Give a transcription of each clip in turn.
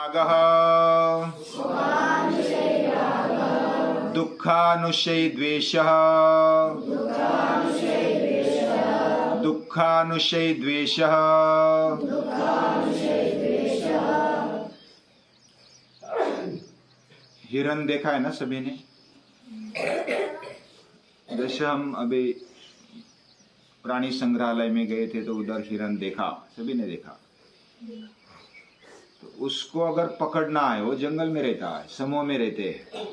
रागः दुःखानुशयी द्वेषः दुःखानुशयी द्वेषः हिरन देखा है ना सभी ने। जैसे हम अभी प्राणी संग्रहालय में गए थे तो उधर हिरन देखा, सभी ने देखा। तो उसको अगर पकड़ना है, वो जंगल में रहता है, समूह में रहते हैं,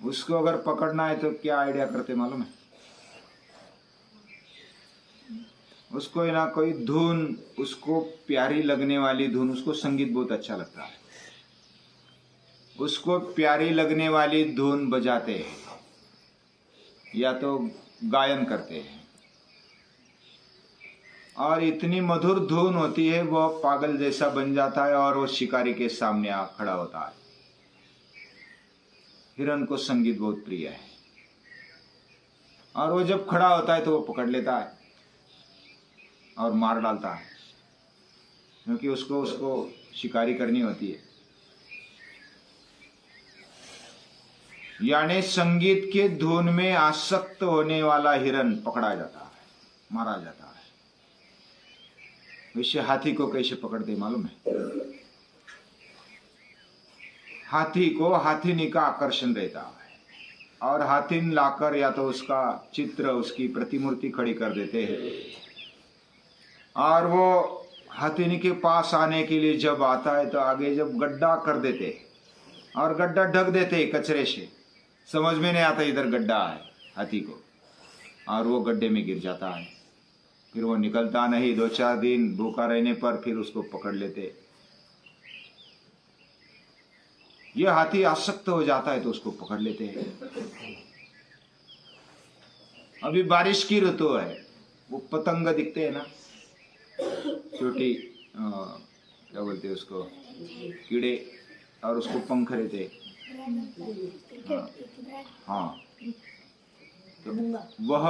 उसको अगर पकड़ना है तो क्या आइडिया करते मालूम है? उसको ना कोई धुन, उसको प्यारी लगने वाली धुन, उसको संगीत बहुत अच्छा लगता है, उसको प्यारी लगने वाली धुन बजाते हैं या तो गायन करते हैं, और इतनी मधुर धुन होती है वो पागल जैसा बन जाता है और वो शिकारी के सामने आ खड़ा होता है। हिरन को संगीत बहुत प्रिय है और वो जब खड़ा होता है तो वो पकड़ लेता है और मार डालता है, क्योंकि उसको शिकारी करनी होती है। यानी संगीत के धुन में आसक्त होने वाला हिरन पकड़ा जाता है, मारा जाता है। वैसे हाथी को कैसे पकड़ते मालूम है? हाथी को हाथीनी का आकर्षण रहता है और हाथीन लाकर या तो उसका चित्र, उसकी प्रतिमूर्ति खड़ी कर देते हैं, और वो हाथीनी के पास आने के लिए जब आता है तो आगे जब गड्ढा कर देते और गड्ढा ढक देते कचरे से, समझ में नहीं आता इधर गड्ढा है हाथी को, और वो गड्ढे में गिर जाता है। फिर वो निकलता नहीं, 2-4 दिन भूखा रहने पर फिर उसको पकड़ लेते। ये हाथी आसक्त हो जाता है तो उसको पकड़ लेते हैं। अभी बारिश की ऋतु है, वो पतंग दिखते हैं ना, छोटी क्या बोलते हैं उसको, कीड़े, और उसको पंख रहते। हाँ, तो वह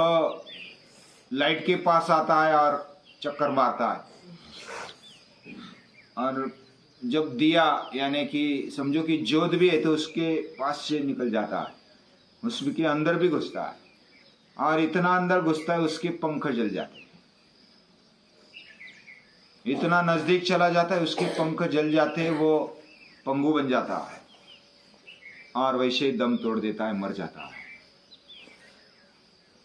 लाइट के पास आता है और चक्कर मारता है, और जब दिया यानी कि समझो कि जोत भी है तो उसके पास से निकल जाता है, उसके अंदर भी घुसता है, और इतना अंदर घुसता है उसके पंख जल जाते हैं। इतना नजदीक चला जाता है, उसके पंख जल जाते हैं, वो पंगु बन जाता है और वैसे ही दम तोड़ देता है, मर जाता है।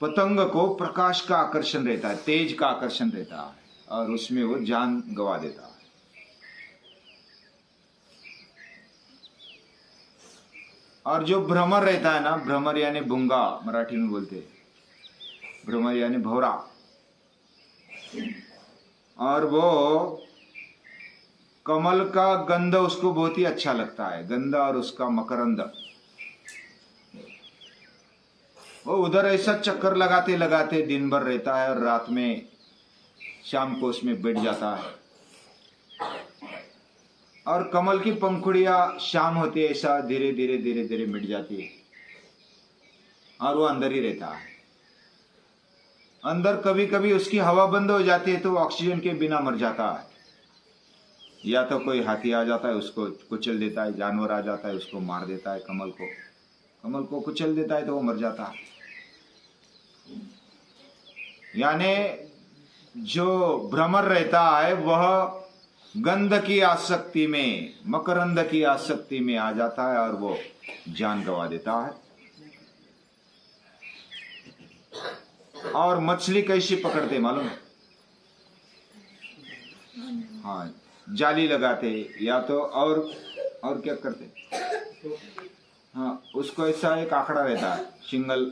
पतंग को प्रकाश का आकर्षण रहता है, तेज का आकर्षण रहता है, और उसमें वो जान गंवा देता है। और जो भ्रमर रहता है ना, भ्रमर यानी भूंगा मराठी में बोलते हैं, भ्रमर यानी भौरा, और वो कमल का गंध उसको बहुत ही अच्छा लगता है, गंध और उसका मकरंद। वो उधर ऐसा चक्कर लगाते लगाते दिन भर रहता है और रात में शाम को उसमें बैठ जाता है, और कमल की पंखुड़ियां शाम होती है ऐसा धीरे धीरे धीरे धीरे मिट जाती है, और वो अंदर ही रहता है। अंदर कभी कभी उसकी हवा बंद हो जाती है तो ऑक्सीजन के बिना मर जाता है, या तो कोई हाथी आ जाता है उसको कुचल देता है, जानवर आ जाता है उसको मार देता है, कमल को कुचल देता है तो वो मर जाता है। यानी जो भ्रमर रहता है वह गंध की आसक्ति में, मकरंद की आसक्ति में आ जाता है और वो जान गंवा देता है। और मछली कैसे पकड़ते मालूम है? हाँ, जाली लगाते या तो और क्या करते, हाँ, उसको ऐसा एक आंकड़ा रहता है, सिंगल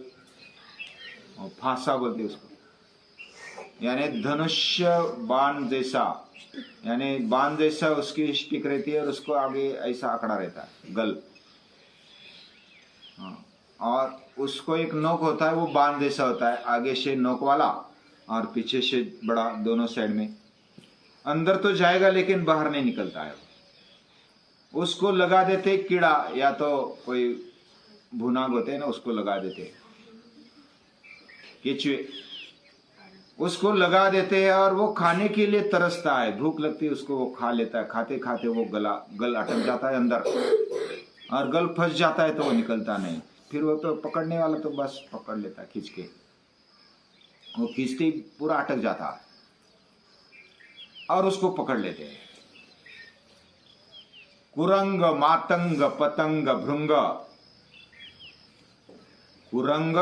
फांसा बोलते उसको, यानी धनुष्य बाण जैसा, यानी बाण जैसा उसकी स्टिक रहती है और उसको आगे ऐसा आंकड़ा रहता है, गल, हाँ, और उसको एक नोक होता है, वो बाण जैसा होता है, आगे से नोक वाला और पीछे से बड़ा, दोनों साइड में। अंदर तो जाएगा लेकिन बाहर नहीं निकलता है। उसको लगा देते कीड़ा या तो कोई भुनाग होते हैं ना, उसको लगा देते केचुए, उसको लगा देते हैं और वो खाने के लिए तरसता है, भूख लगती है उसको, वो खा लेता है। खाते खाते वो गल अटक जाता है अंदर, और गल फंस जाता है तो वो निकलता नहीं। फिर वो तो पकड़ने वाला तो बस पकड़ लेता है खींच के, वो खींचते ही पूरा अटक जाता है और उसको पकड़ लेते हैं। कुरंग, मातंग, पतंग, भृंग। कुरंग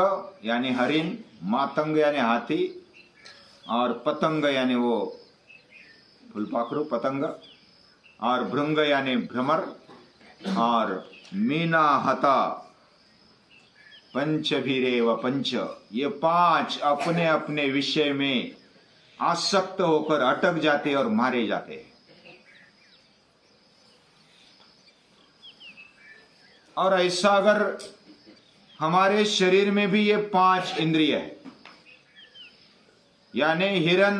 यानी हरिण, मातंग यानी हाथी, और पतंग यानी वो फुलपाखरू पतंग, और भृंग यानी भ्रमर, और मीना हता पंचभिरेव पंच। ये पांच अपने अपने विषय में आसक्त होकर अटक जाते और मारे जाते। और ऐसा अगर हमारे शरीर में भी ये पांच इंद्रिय है, यानी हिरण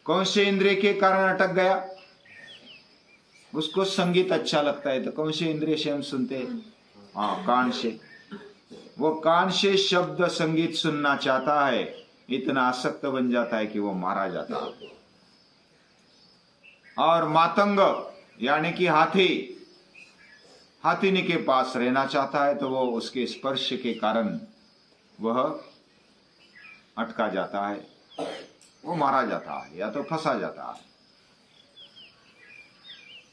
कौन से इंद्रिय के कारण अटक गया? उसको संगीत अच्छा लगता है तो कौन से इंद्रिय से हम सुनते हैं? हाँ, कान से। वो कान से शब्द संगीत सुनना चाहता है, इतना आसक्त बन जाता है कि वो मारा जाता है। और मातंग यानी कि हाथी, हाथीनी के पास रहना चाहता है तो वो उसके स्पर्श के कारण वह अटका जाता है, वो मारा जाता है या तो फंसा जाता है।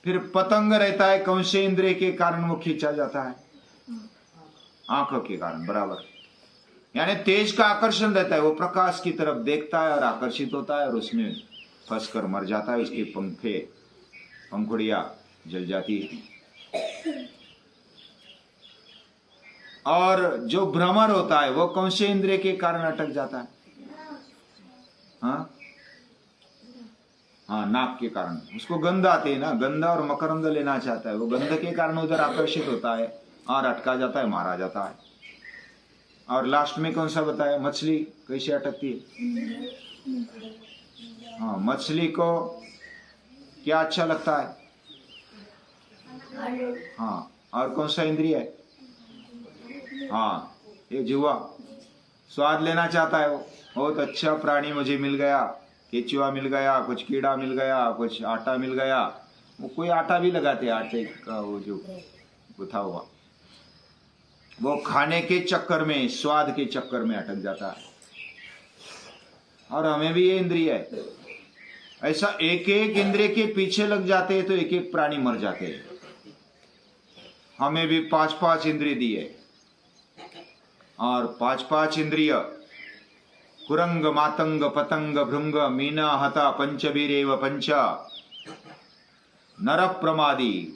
फिर पतंग रहता है, कौन से इंद्रिय के कारण वो खींचा जाता है? आंखों के कारण, बराबर। यानी तेज का आकर्षण रहता है, वो प्रकाश की तरफ देखता है और आकर्षित होता है और उसमें फंसकर मर जाता है, उसके पंखुड़ियां जल जाती है। और जो भ्रमर होता है वो कौन से इंद्रिय के कारण अटक जाता है? हाँ, नाक के कारण। उसको गंध आते है ना, गंध और मकरंद लेना चाहता है, वो गंध के कारण उधर आकर्षित होता है और अटका जाता है, मारा जाता है। और लास्ट में कौन सा बताया? मछली कैसे अटकती है? हाँ, मछली को क्या अच्छा लगता है? हाँ, और कौन सा इंद्रिय है? हाँ, ये जुआ, स्वाद लेना चाहता है वो। बहुत अच्छा प्राणी मुझे मिल गया, केचुआ मिल गया, कुछ कीड़ा मिल गया, कुछ आटा मिल गया। वो कोई आटा भी लगाते, आटे का वो जो गुथा हुआ, वो खाने के चक्कर में, स्वाद के चक्कर में अटक जाता है। और हमें भी ये इंद्रिय है, ऐसा एक एक इंद्रिय के पीछे लग जाते हैं तो एक एक प्राणी मर जाते हैं। हमें भी पांच पांच इंद्रिय दिए, और पांच पांच इंद्रिय कुरंग, मातंग, पतंग, भृंग, मीना हता पंचभिरेव पंच। नर प्रमादी,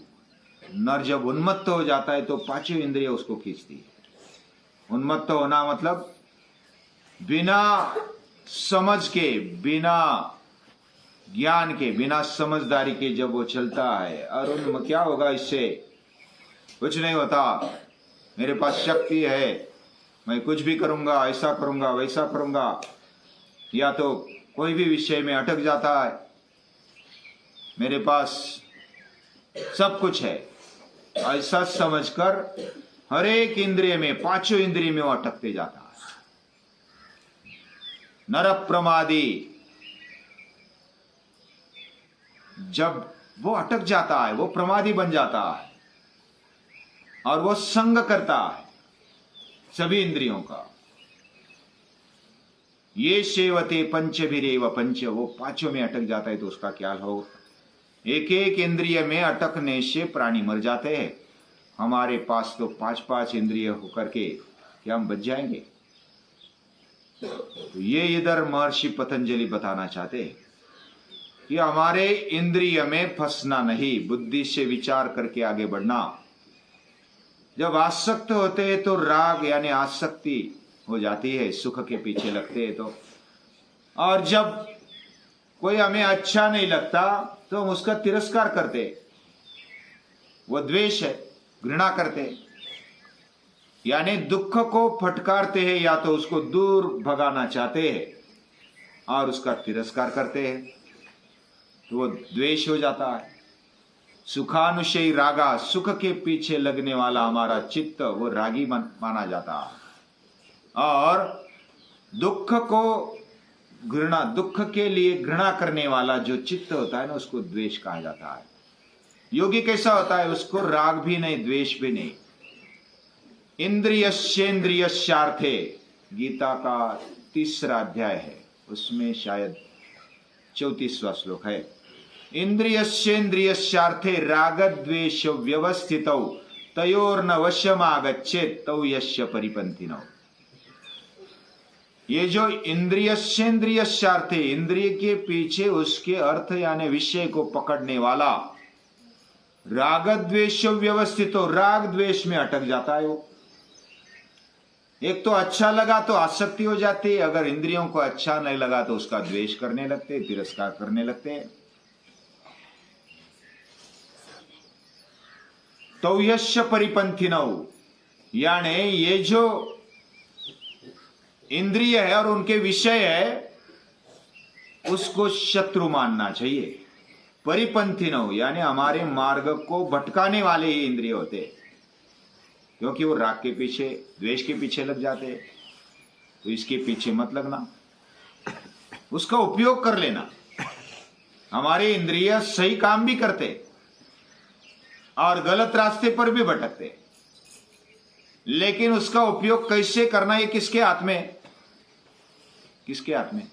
नर जब उन्मत्त हो जाता है तो पांचों इंद्रिय उसको खींचती है। उन्मत्त होना मतलब बिना समझ के, बिना ज्ञान के, बिना समझदारी के जब वो चलता है, और क्या होगा इससे? कुछ नहीं होता, मेरे पास शक्ति है, मैं कुछ भी करूंगा, ऐसा करूंगा, वैसा करूंगा, या तो कोई भी विषय में अटक जाता है, मेरे पास सब कुछ है, ऐसा समझकर हर एक इंद्रिय में, पांचों इंद्रिय में वो अटकते जाता है। नर प्रमादी, जब वो अटक जाता है, वो प्रमादी बन जाता है और वो संग करता है सभी इंद्रियों का। ये सेवते पंचभिरेव पंच, वो पांचों में अटक जाता है तो उसका क्या हो? एक एक इंद्रिय में अटकने से प्राणी मर जाते हैं। हमारे पास तो पांच पांच इंद्रिय होकर के क्या हम बच जाएंगे? तो ये इधर महर्षि पतंजलि बताना चाहते हैं कि हमारे इंद्रिय में फंसना नहीं, बुद्धि से विचार करके आगे बढ़ना। जब आसक्त होते हैं तो राग यानी आसक्ति हो जाती है, सुख के पीछे लगते हैं तो। और जब कोई हमें अच्छा नहीं लगता तो हम उसका तिरस्कार करते, वो द्वेष है, घृणा करते, यानी दुख को फटकारते हैं या तो उसको दूर भगाना चाहते हैं और उसका तिरस्कार करते हैं तो वो द्वेष हो जाता है। सुखानुशयी रागा, सुख के पीछे लगने वाला हमारा चित्त वो रागी माना जाता है। और दुख को घृणा, दुख के लिए घृणा करने वाला जो चित्त होता है ना, उसको द्वेष कहा जाता है। योगी कैसा होता है? उसको राग भी नहीं, द्वेष भी नहीं। इंद्रियस्येन्द्रियस्यार्थे, गीता का 3रा अध्याय है, उसमें शायद 34वां श्लोक है। इंद्रियस्येन्द्रियस्यार्थे राग द्वेष व्यवस्थितौ तयोर्न वश्यमागच्छेत् तौ यस्य परिपन्थिनौ। ये जो इंद्रियस्येन्द्रियस्यार्थे, इंद्रिय के पीछे उसके अर्थ यानी विषय को पकड़ने वाला, राग द्वेष व्यवस्थित हो, राग द्वेष में अटक जाता है वो। एक तो अच्छा लगा तो आसक्ति हो जाती है, अगर इंद्रियों को अच्छा नहीं लगा तो उसका द्वेष करने लगते, तिरस्कार करने लगते हैं। तो यस्य परिपंथिनौ, यानी ये जो इंद्रिय है और उनके विषय है, उसको शत्रु मानना चाहिए। परिपंथिनौ यानी हमारे मार्ग को भटकाने वाले ही इंद्रिय होते हैं, क्योंकि वो राग के पीछे, द्वेष के पीछे लग जाते हैं। तो इसके पीछे मत लगना, उसका उपयोग कर लेना। हमारे इंद्रिय सही काम भी करते और गलत रास्ते पर भी भटकते, लेकिन उसका उपयोग कैसे करना, ये किसके हाथ में? किसके हाथ में?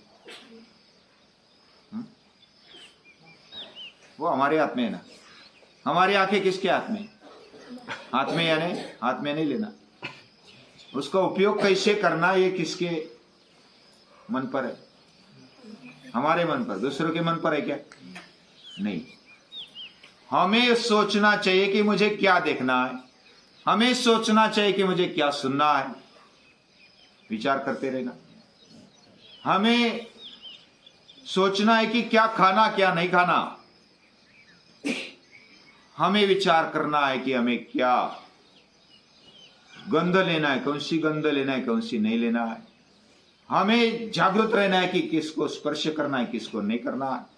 वो हमारे हाथ में है ना। हमारी आंखें किसके हाथ में? हाथ में, यानी हाथ में नहीं लेना। उसका उपयोग कैसे करना, ये किसके मन पर है? हमारे मन पर। दूसरों के मन पर है क्या? नहीं। हमें सोचना चाहिए कि मुझे क्या देखना है, हमें सोचना चाहिए कि मुझे क्या सुनना है, विचार करते रहना। हमें सोचना है कि क्या खाना क्या नहीं खाना, हमें विचार करना है कि हमें क्या गंध लेना है, कौन सी गंध लेना है, कौन सी नहीं लेना है। हमें जागरूक रहना है कि किसको स्पर्श करना है, किसको नहीं करना है।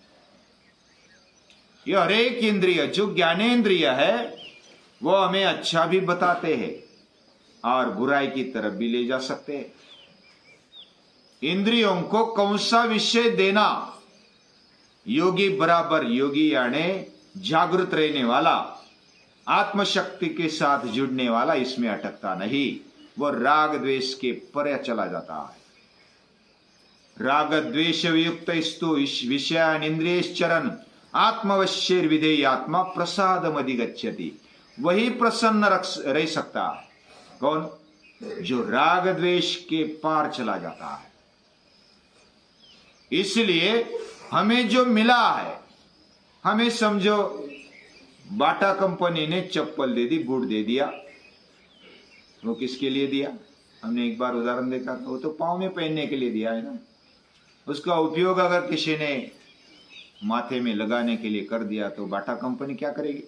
यह हर एक इंद्रिय जो ज्ञानेन्द्रिय है, वो हमें अच्छा भी बताते हैं और बुराई की तरफ भी ले जा सकते हैं। इंद्रियों को कौन सा विषय देना, योगी बराबर, योगी यानी जागृत रहने वाला, आत्मशक्ति के साथ जुड़ने वाला, इसमें अटकता नहीं। वो राग द्वेष के परे चला जाता है। राग द्वेष वियुक्त स्तु विषयान इंद्रियश्चरन् आत्मवश्यैर विधेय आत्मा प्रसादम अधिगच्छति। वही प्रसन्न रह सकता है। कौन? जो राग द्वेष के पार चला जाता है। इसलिए हमें जो मिला है, हमें समझो बाटा कंपनी ने चप्पल दे दी, बूट दे दिया, वो किसके लिए दिया? हमने एक बार उदाहरण देखा था, वो तो पांव में पहनने के लिए दिया है ना। उसका उपयोग अगर किसी ने माथे में लगाने के लिए कर दिया तो बाटा कंपनी क्या करेगी?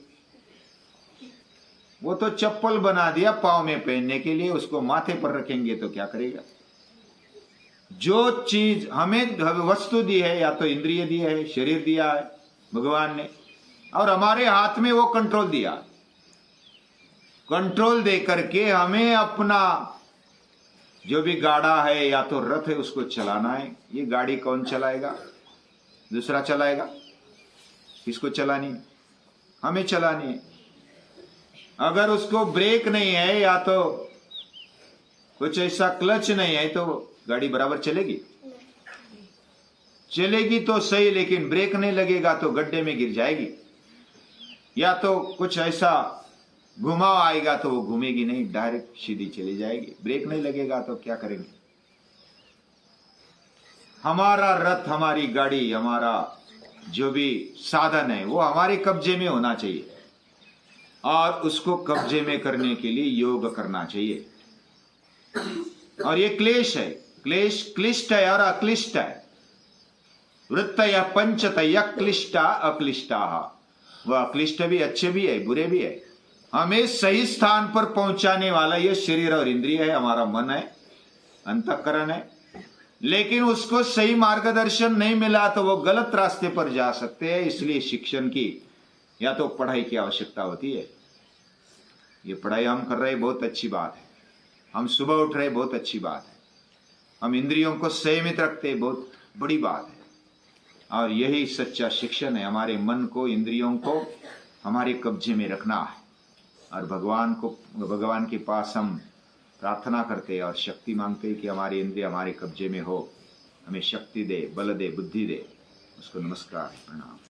वो तो चप्पल बना दिया पांव में पहनने के लिए, उसको माथे पर रखेंगे तो क्या करेगा? जो चीज हमें वस्तु दी है, या तो इंद्रिय दी है, शरीर दिया है भगवान ने, और हमारे हाथ में वो कंट्रोल दिया। कंट्रोल दे करके हमें अपना जो भी गाड़ा है या तो रथ है उसको चलाना है। ये गाड़ी कौन चलाएगा? दूसरा चलाएगा। किसको चलानी है? हमें चलानी है। अगर उसको ब्रेक नहीं है या तो कुछ ऐसा क्लच नहीं है तो गाड़ी बराबर चलेगी? चलेगी तो सही, लेकिन ब्रेक नहीं लगेगा तो गड्ढे में गिर जाएगी। या तो कुछ ऐसा घुमाव आएगा तो वो घूमेगी नहीं, डायरेक्ट सीधी चली जाएगी। ब्रेक नहीं लगेगा तो क्या करेंगे? हमारा रथ, हमारी गाड़ी, हमारा जो भी साधन है वो हमारे कब्जे में होना चाहिए, और उसको कब्जे में करने के लिए योग करना चाहिए। और ये क्लेश है, क्लेश क्लिष्ट है और अक्लिष्ट है। वृत्तय पंचतय क्लिष्टा अक्लिष्टा। वह अक्लिष्ट भी, अच्छे भी है, बुरे भी है। हमें सही स्थान पर पहुंचाने वाला ये शरीर और इंद्रिय है, हमारा मन है, अंतःकरण है। लेकिन उसको सही मार्गदर्शन नहीं मिला तो वो गलत रास्ते पर जा सकते हैं। इसलिए शिक्षण की या तो पढ़ाई की आवश्यकता होती है। ये पढ़ाई हम कर रहे, बहुत अच्छी बात है। हम सुबह उठ रहे, बहुत अच्छी बात है। हम इंद्रियों को संयमित रखते, बहुत बड़ी बात है। और यही सच्चा शिक्षण है, हमारे मन को, इंद्रियों को हमारे कब्जे में रखना है और भगवान के पास हम प्रार्थना करते और शक्ति मांगते कि हमारे इंद्रिय हमारे कब्जे में हो, हमें शक्ति दे, बल दे, बुद्धि दे। उसको नमस्कार, प्रणाम।